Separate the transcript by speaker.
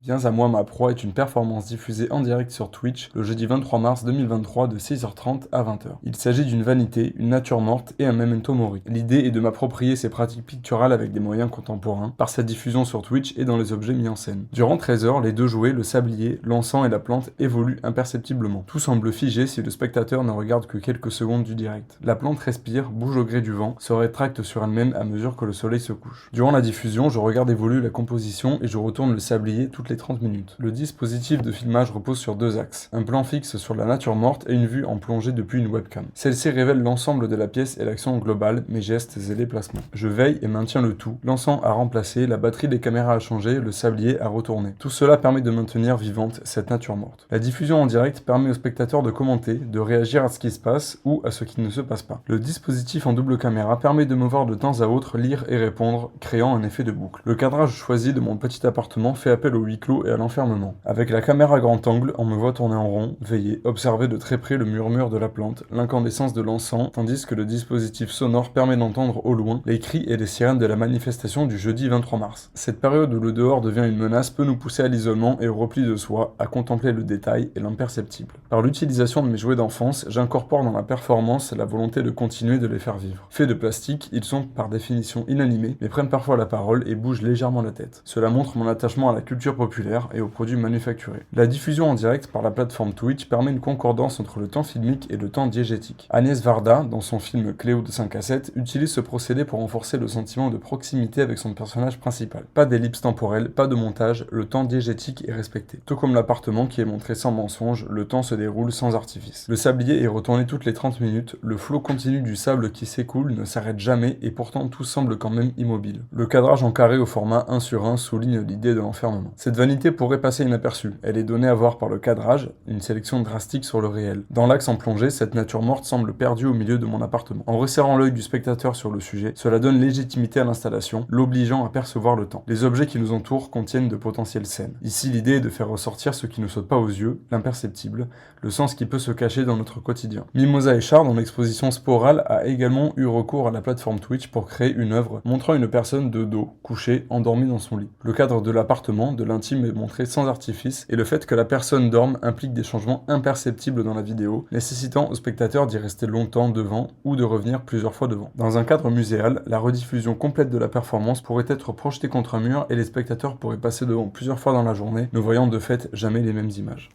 Speaker 1: Viens à moi ma proie est une performance diffusée en direct sur Twitch le jeudi 23 mars 2023 de 6h30 à 20h. Il s'agit d'une vanité, une nature morte et un memento mori. L'idée est de m'approprier ces pratiques picturales avec des moyens contemporains par sa diffusion sur Twitch et dans les objets mis en scène. Durant 13 heures, les deux jouets, le sablier, l'encens et la plante évoluent imperceptiblement. Tout semble figé si le spectateur ne regarde que quelques secondes du direct. La plante respire, bouge au gré du vent, se rétracte sur elle-même à mesure que le soleil se couche. Durant la diffusion, je regarde évoluer la composition et je retourne le sablier toutes les 30 minutes. Le dispositif de filmage repose sur deux axes, un plan fixe sur la nature morte et une vue en plongée depuis une webcam. Celle-ci révèle l'ensemble de la pièce et l'action globale, mes gestes et les placements. Je veille et maintiens le tout, l'encens à remplacer, la batterie des caméras a changé, le sablier a retourné. Tout cela permet de maintenir vivante cette nature morte. La diffusion en direct permet aux spectateurs de commenter, de réagir à ce qui se passe ou à ce qui ne se passe pas. Le dispositif en double caméra permet de me voir de temps à autre lire et répondre, créant un effet de boucle. Le cadrage choisi de mon petit appartement fait appel au huis clos et à l'enfermement. Avec la caméra grand angle, on me voit tourner en rond, veiller, observer de très près le murmure de la plante, l'incandescence de l'encens, tandis que le dispositif sonore permet d'entendre au loin les cris et les sirènes de la manifestation du jeudi 23 mars. Cette période où le dehors devient une menace peut nous pousser à l'isolement et au repli de soi, à contempler le détail et l'imperceptible. Par l'utilisation de mes jouets d'enfance, j'incorpore dans la performance la volonté de continuer de les faire vivre. Faits de plastique, ils sont par définition inanimés, mais prennent parfois la parole et bougent légèrement la tête. Cela montre mon attachement à la culture populaire et aux produits manufacturés. La diffusion en direct par la plateforme Twitch permet une concordance entre le temps filmique et le temps diégétique. Agnès Varda, dans son film Cléo de 5 à 7, utilise ce procédé pour renforcer le sentiment de proximité avec son personnage principal. Pas d'ellipse temporelle, pas de montage, le temps diégétique est respecté. Tout comme l'appartement qui est montré sans mensonge, le temps se déroule sans artifice. Le sablier est retourné toutes les 30 minutes, le flot continu du sable qui s'écoule ne s'arrête jamais et pourtant tout semble quand même immobile. Le cadrage en carré au format 1:1 souligne l'idée de l'enfermement. Cette vanité pourrait passer inaperçue, elle est donnée à voir par le cadrage, une sélection drastique sur le réel. Dans l'axe en plongée, cette nature morte semble perdue au milieu de mon appartement. En resserrant l'œil du spectateur sur le sujet, cela donne légitimité à l'installation, l'obligeant à percevoir le temps. Les objets qui nous entourent contiennent de potentielles scènes. Ici, l'idée est de faire ressortir ce qui ne saute pas aux yeux, l'imperceptible, le sens qui peut se cacher dans notre quotidien. Mimosa Echard, dans l'exposition Sporal, a également eu recours à la plateforme Twitch pour créer une œuvre montrant une personne de dos, couchée, endormie dans son lit. Le cadre de l'appartement, de l'intime est montré sans artifice, et le fait que la personne dorme implique des changements imperceptibles dans la vidéo, nécessitant au spectateur d'y rester longtemps devant ou de revenir plusieurs fois devant. Dans un cadre muséal, la rediffusion complète de la performance pourrait être projetée contre un mur et les spectateurs pourraient passer devant plusieurs fois dans la journée, ne voyant de fait jamais les mêmes images.